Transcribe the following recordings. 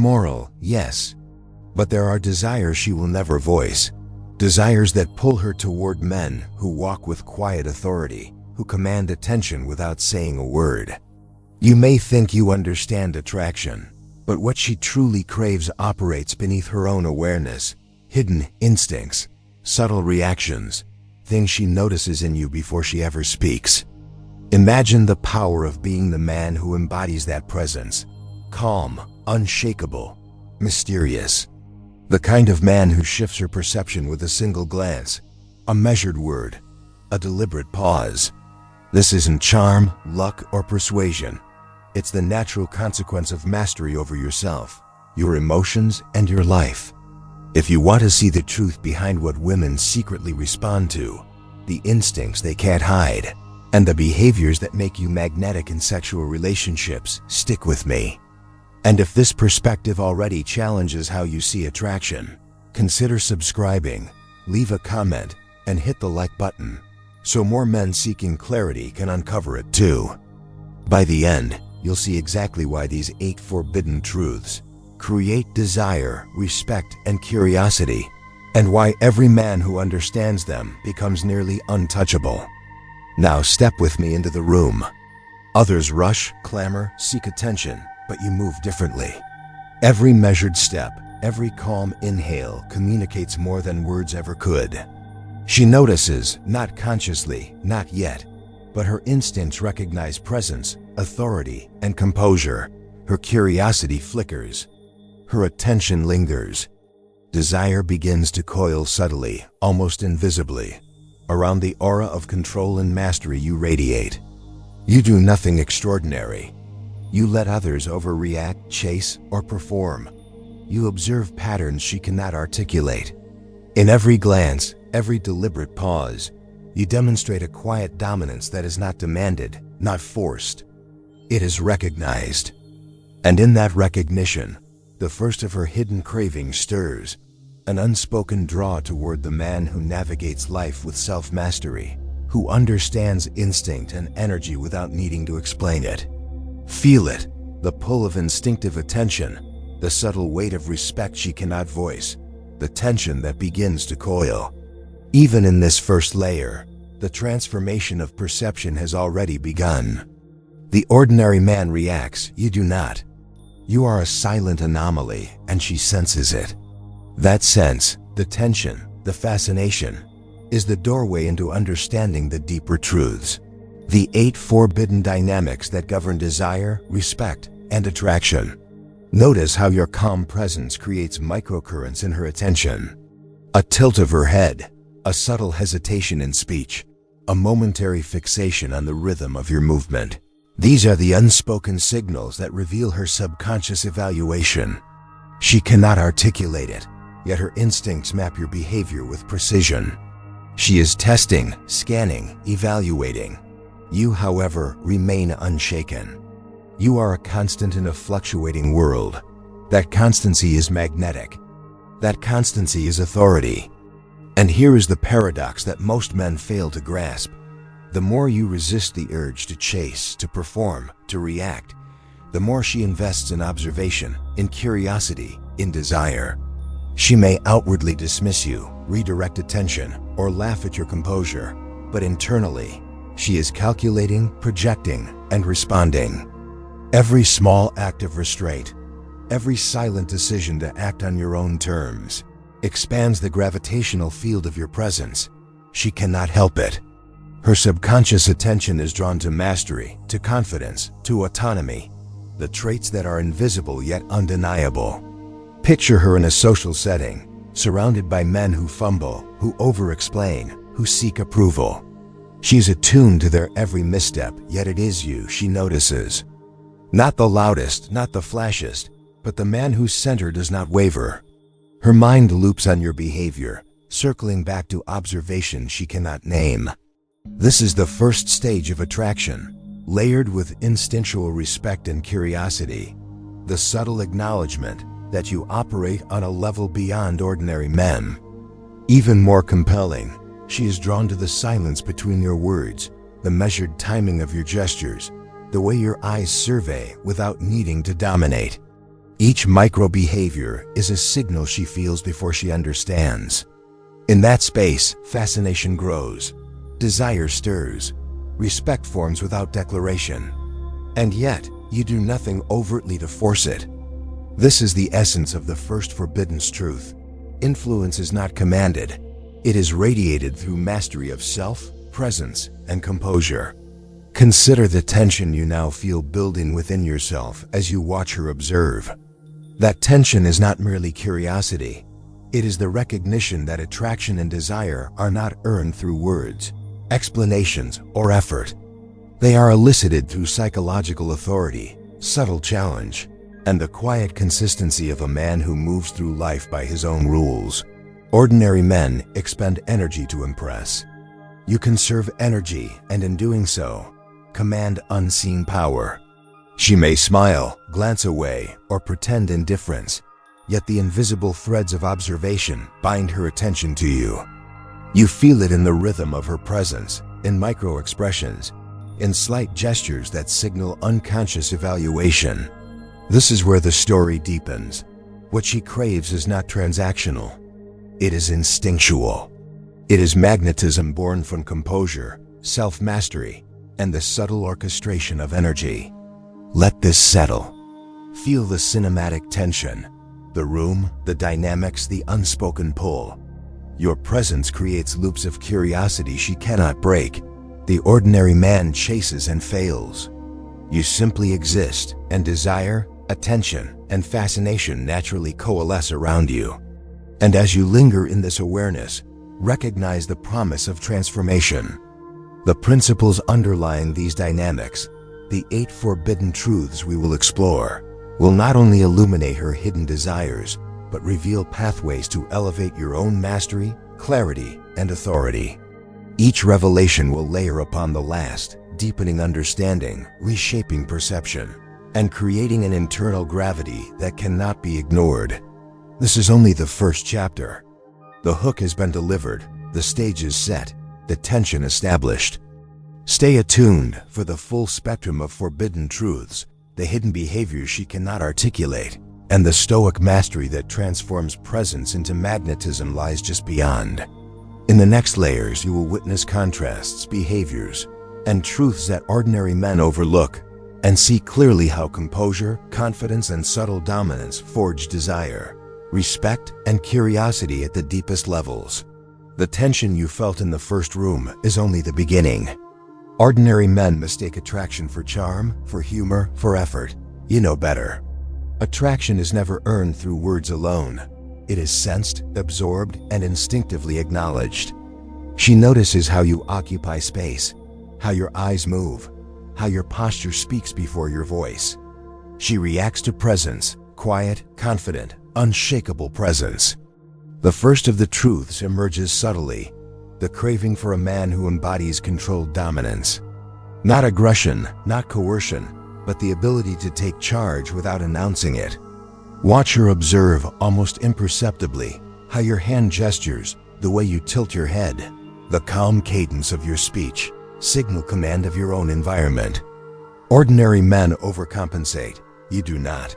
Immoral, yes. But there are desires she will never voice. Desires that pull her toward men who walk with quiet authority, who command attention without saying a word. You may think you understand attraction, but what she truly craves operates beneath her own awareness. Hidden instincts, subtle reactions, things she notices in you before she ever speaks. Imagine the power of being the man who embodies that presence. Calm, unshakable, mysterious. The kind of man who shifts her perception with a single glance, a measured word, a deliberate pause. This isn't charm, luck, or persuasion. It's the natural consequence of mastery over yourself, your emotions, and your life. If you want to see the truth behind what women secretly respond to, the instincts they can't hide, and the behaviors that make you magnetic in sexual relationships, stick with me. And if this perspective already challenges how you see attraction, consider subscribing, leave a comment, and hit the like button, so more men seeking clarity can uncover it too. By the end, you'll see exactly why these 8 forbidden truths create desire, respect, and curiosity, and why every man who understands them becomes nearly untouchable. Now step with me into the room. Others rush, clamor, seek attention, but you move differently. Every measured step, every calm inhale communicates more than words ever could. She notices, not consciously, not yet, but her instincts recognize presence, authority, and composure. Her curiosity flickers. Her attention lingers. Desire begins to coil subtly, almost invisibly, around the aura of control and mastery you radiate. You do nothing extraordinary. You let others overreact, chase, or perform. You observe patterns she cannot articulate. In every glance, every deliberate pause, you demonstrate a quiet dominance that is not demanded, not forced. It is recognized. And in that recognition, the first of her hidden cravings stirs, an unspoken draw toward the man who navigates life with self-mastery, who understands instinct and energy without needing to explain it. Feel it, the pull of instinctive attention, the subtle weight of respect she cannot voice, the tension that begins to coil. Even in this first layer, the transformation of perception has already begun. The ordinary man reacts, you do not. You are a silent anomaly, and she senses it. That sense, the tension, the fascination, is the doorway into understanding the deeper truths. The 8 forbidden dynamics that govern desire, respect, and attraction. Notice how your calm presence creates microcurrents in her attention. A tilt of her head, a subtle hesitation in speech, a momentary fixation on the rhythm of your movement. These are the unspoken signals that reveal her subconscious evaluation. She cannot articulate it, yet her instincts map your behavior with precision. She is testing, scanning, evaluating. You, however, remain unshaken. You are a constant in a fluctuating world. That constancy is magnetic. That constancy is authority. And here is the paradox that most men fail to grasp. The more you resist the urge to chase, to perform, to react, the more she invests in observation, in curiosity, in desire. She may outwardly dismiss you, redirect attention, or laugh at your composure, but internally, she is calculating, projecting, and responding. Every small act of restraint, every silent decision to act on your own terms, expands the gravitational field of your presence. She cannot help it. Her subconscious attention is drawn to mastery, to confidence, to autonomy, the traits that are invisible yet undeniable. Picture her in a social setting, surrounded by men who fumble, who over-explain, who seek approval. She's attuned to their every misstep, yet it is you she notices. Not the loudest, not the flashiest, but the man whose center does not waver. Her mind loops on your behavior, circling back to observation she cannot name. This is the first stage of attraction, layered with instinctual respect and curiosity, the subtle acknowledgement that you operate on a level beyond ordinary men. Even more compelling, she is drawn to the silence between your words, the measured timing of your gestures, the way your eyes survey without needing to dominate. Each micro-behavior is a signal she feels before she understands. In that space, fascination grows, desire stirs, respect forms without declaration. And yet, you do nothing overtly to force it. This is the essence of the first forbidden truth. Influence is not commanded. It is radiated through mastery of self, presence, and composure. Consider the tension you now feel building within yourself as you watch her observe. That tension is not merely curiosity. It is the recognition that attraction and desire are not earned through words, explanations, or effort. They are elicited through psychological authority, subtle challenge, and the quiet consistency of a man who moves through life by his own rules. Ordinary men expend energy to impress. You conserve energy, and in doing so, command unseen power. She may smile, glance away, or pretend indifference, yet the invisible threads of observation bind her attention to you. You feel it in the rhythm of her presence, in micro-expressions, in slight gestures that signal unconscious evaluation. This is where the story deepens. What she craves is not transactional. It is instinctual. It is magnetism born from composure, self-mastery, and the subtle orchestration of energy. Let this settle. Feel the cinematic tension, the room, the dynamics, the unspoken pull. Your presence creates loops of curiosity she cannot break. The ordinary man chases and fails. You simply exist, and desire, attention, and fascination naturally coalesce around you. And as you linger in this awareness, recognize the promise of transformation. The principles underlying these dynamics, the 8 forbidden truths we will explore, will not only illuminate her hidden desires, but reveal pathways to elevate your own mastery, clarity, and authority. Each revelation will layer upon the last, deepening understanding, reshaping perception, and creating an internal gravity that cannot be ignored. This is only the first chapter. The hook has been delivered, the stage is set, the tension established. Stay attuned for the full spectrum of forbidden truths, the hidden behaviors she cannot articulate, and the stoic mastery that transforms presence into magnetism lies just beyond. In the next layers, you will witness contrasts, behaviors, and truths that ordinary men overlook, and see clearly how composure, confidence, and subtle dominance forge desire, respect, and curiosity at the deepest levels. The tension you felt in the first room is only the beginning. Ordinary men mistake attraction for charm, for humor, for effort. You know better. Attraction is never earned through words alone. It is sensed, absorbed, and instinctively acknowledged. She notices how you occupy space, how your eyes move, how your posture speaks before your voice. She reacts to presence, quiet, confident, unshakable presence. The first of the truths emerges subtly, the craving for a man who embodies controlled dominance. Not aggression, not coercion, but the ability to take charge without announcing it. Watch her observe, almost imperceptibly, how your hand gestures, the way you tilt your head, the calm cadence of your speech, signal command of your own environment. Ordinary men overcompensate. You do not.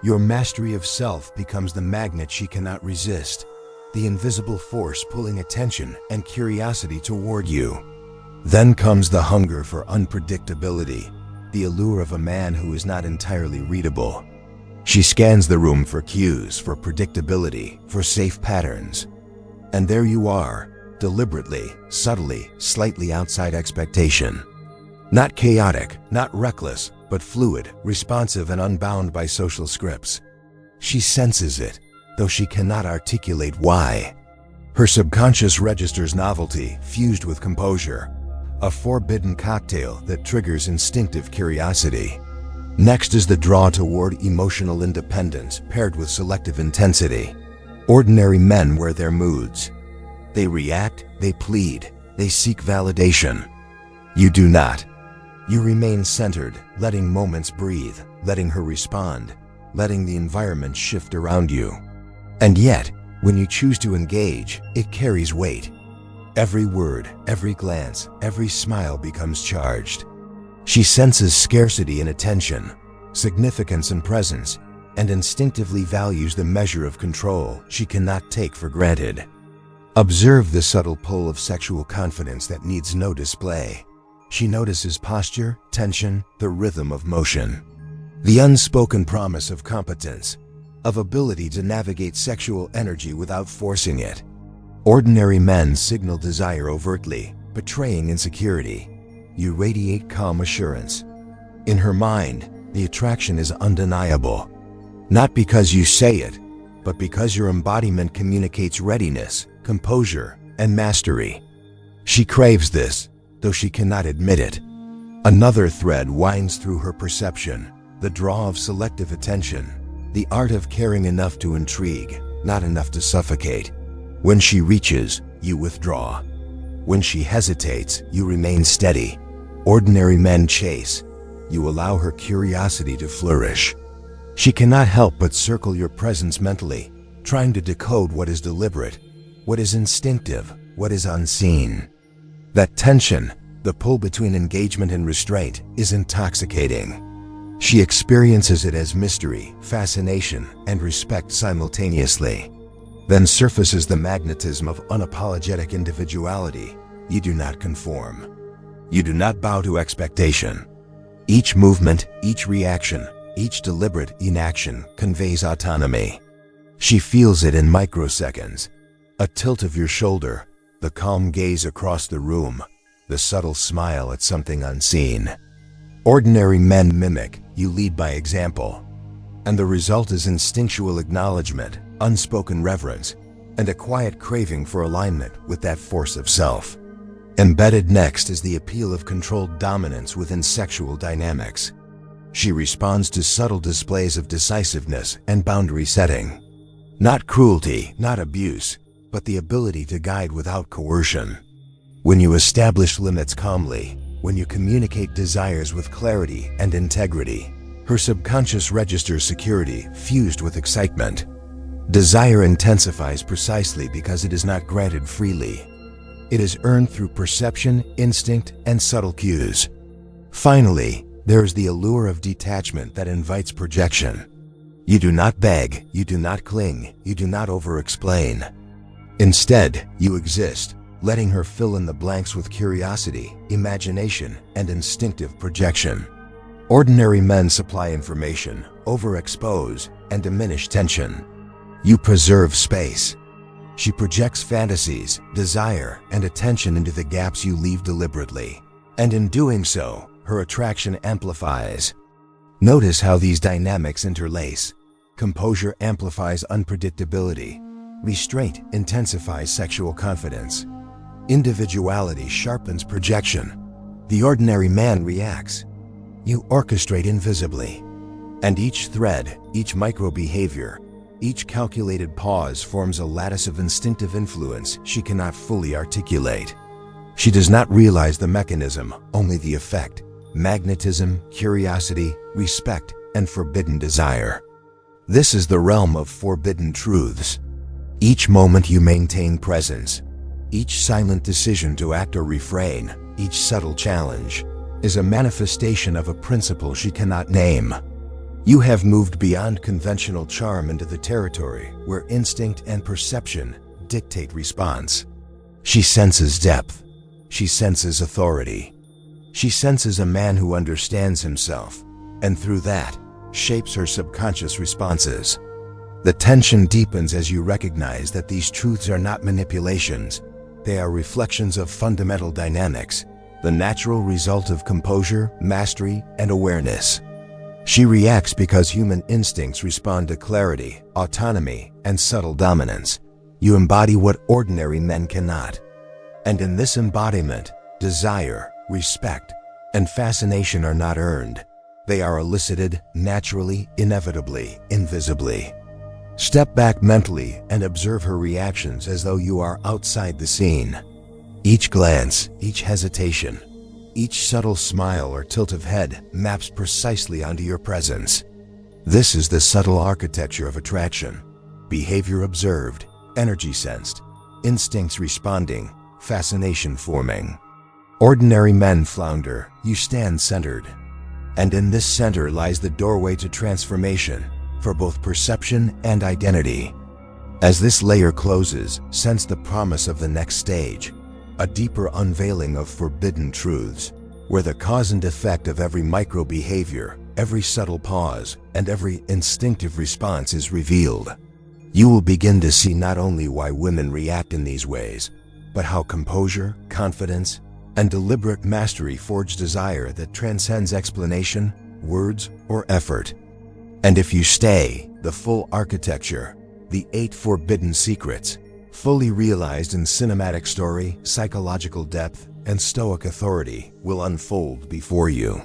Your mastery of self becomes the magnet she cannot resist, the invisible force pulling attention and curiosity toward you. Then comes the hunger for unpredictability, the allure of a man who is not entirely readable. She scans the room for cues, for predictability, for safe patterns. And there you are, deliberately, subtly, slightly outside expectation. Not chaotic, not reckless, but fluid, responsive, and unbound by social scripts. She senses it, though she cannot articulate why. Her subconscious registers novelty fused with composure, a forbidden cocktail that triggers instinctive curiosity. Next is the draw toward emotional independence paired with selective intensity. Ordinary men wear their moods. They react, they plead, they seek validation. You do not. You remain centered, letting moments breathe, letting her respond, letting the environment shift around you. And yet, when you choose to engage, it carries weight. Every word, every glance, every smile becomes charged. She senses scarcity in attention, significance in presence, and instinctively values the measure of control she cannot take for granted. Observe the subtle pull of sexual confidence that needs no display. She notices posture, tension, the rhythm of motion. The unspoken promise of competence, of ability to navigate sexual energy without forcing it. Ordinary men signal desire overtly, betraying insecurity. You radiate calm assurance. In her mind, the attraction is undeniable. Not because you say it, but because your embodiment communicates readiness, composure, and mastery. She craves this, though she cannot admit it. Another thread winds through her perception, the draw of selective attention, the art of caring enough to intrigue, not enough to suffocate. When she reaches, you withdraw. When she hesitates, you remain steady. Ordinary men chase. You allow her curiosity to flourish. She cannot help but circle your presence mentally, trying to decode what is deliberate, what is instinctive, what is unseen. That tension, the pull between engagement and restraint, is intoxicating. She experiences it as mystery, fascination, and respect simultaneously. Then surfaces the magnetism of unapologetic individuality. You do not conform. You do not bow to expectation. Each movement, each reaction, each deliberate inaction conveys autonomy. She feels it in microseconds. A tilt of your shoulder, the calm gaze across the room, the subtle smile at something unseen. Ordinary men mimic, you lead by example. And the result is instinctual acknowledgement, unspoken reverence, and a quiet craving for alignment with that force of self. Embedded next is the appeal of controlled dominance within sexual dynamics. She responds to subtle displays of decisiveness and boundary setting. Not cruelty, not abuse, but the ability to guide without coercion. When you establish limits calmly, when you communicate desires with clarity and integrity, her subconscious registers security fused with excitement. Desire intensifies precisely because it is not granted freely. It is earned through perception, instinct, and subtle cues. Finally, there is the allure of detachment that invites projection. You do not beg, you do not cling, you do not over-explain. Instead, you exist, letting her fill in the blanks with curiosity, imagination, and instinctive projection. Ordinary men supply information, overexpose, and diminish tension. You preserve space. She projects fantasies, desire, and attention into the gaps you leave deliberately. And in doing so, her attraction amplifies. Notice how these dynamics interlace. Composure amplifies unpredictability. Restraint intensifies sexual confidence. Individuality sharpens projection. The ordinary man reacts. You orchestrate invisibly. And each thread, each micro-behavior, each calculated pause forms a lattice of instinctive influence she cannot fully articulate. She does not realize the mechanism, only the effect. Magnetism, curiosity, respect, and forbidden desire. This is the realm of forbidden truths. Each moment you maintain presence, each silent decision to act or refrain, each subtle challenge, is a manifestation of a principle she cannot name. You have moved beyond conventional charm into the territory where instinct and perception dictate response. She senses depth. She senses authority. She senses a man who understands himself, and through that, shapes her subconscious responses. The tension deepens as you recognize that these truths are not manipulations. They are reflections of fundamental dynamics, the natural result of composure, mastery, and awareness. She reacts because human instincts respond to clarity, autonomy, and subtle dominance. You embody what ordinary men cannot. And in this embodiment, desire, respect, and fascination are not earned. They are elicited naturally, inevitably, invisibly. Step back mentally and observe her reactions as though you are outside the scene. Each glance, each hesitation, each subtle smile or tilt of head maps precisely onto your presence. This is the subtle architecture of attraction. Behavior observed, energy sensed, instincts responding, fascination forming. Ordinary men flounder, you stand centered. And in this center lies the doorway to transformation, for both perception and identity. As this layer closes, sense the promise of the next stage, a deeper unveiling of forbidden truths, where the cause and effect of every micro-behavior, every subtle pause, and every instinctive response is revealed. You will begin to see not only why women react in these ways, but how composure, confidence, and deliberate mastery forge desire that transcends explanation, words, or effort. And if you stay, the full architecture, the 8 forbidden secrets, fully realized in cinematic story, psychological depth, and stoic authority, will unfold before you.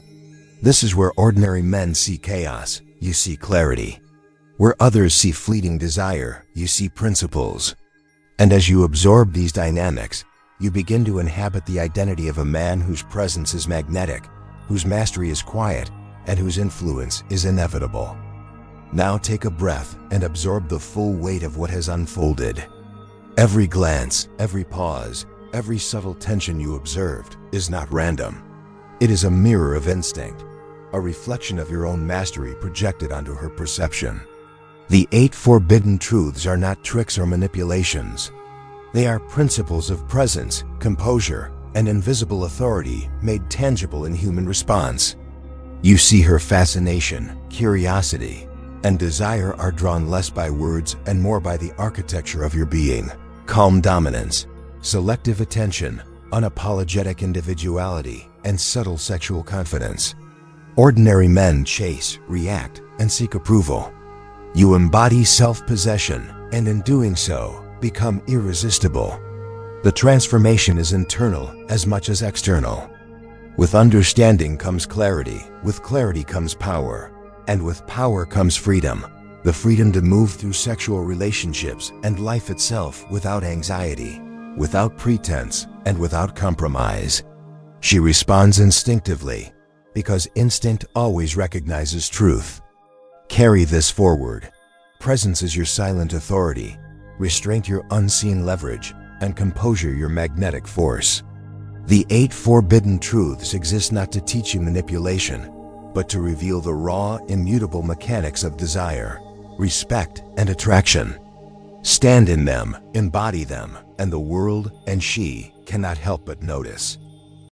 This is where ordinary men see chaos, you see clarity. Where others see fleeting desire, you see principles. And as you absorb these dynamics, you begin to inhabit the identity of a man whose presence is magnetic, whose mastery is quiet, and whose influence is inevitable. Now take a breath and absorb the full weight of what has unfolded. Every glance, every pause, every subtle tension you observed is not random. It is a mirror of instinct, a reflection of your own mastery projected onto her perception. The 8 forbidden truths are not tricks or manipulations. They are principles of presence, composure, and invisible authority made tangible in human response. You see her fascination, curiosity, and desire are drawn less by words and more by the architecture of your being. Calm dominance, selective attention, unapologetic individuality, and subtle sexual confidence. Ordinary men chase, react, and seek approval. You embody self-possession, and in doing so, become irresistible. The transformation is internal as much as external. With understanding comes clarity, with clarity comes power, and with power comes freedom. The freedom to move through sexual relationships and life itself without anxiety, without pretense, and without compromise. She responds instinctively, because instinct always recognizes truth. Carry this forward. Presence is your silent authority, restraint your unseen leverage, and composure your magnetic force. The 8 forbidden truths exist not to teach you manipulation, but to reveal the raw, immutable mechanics of desire, respect, and attraction. Stand in them, embody them, and the world and she cannot help but notice.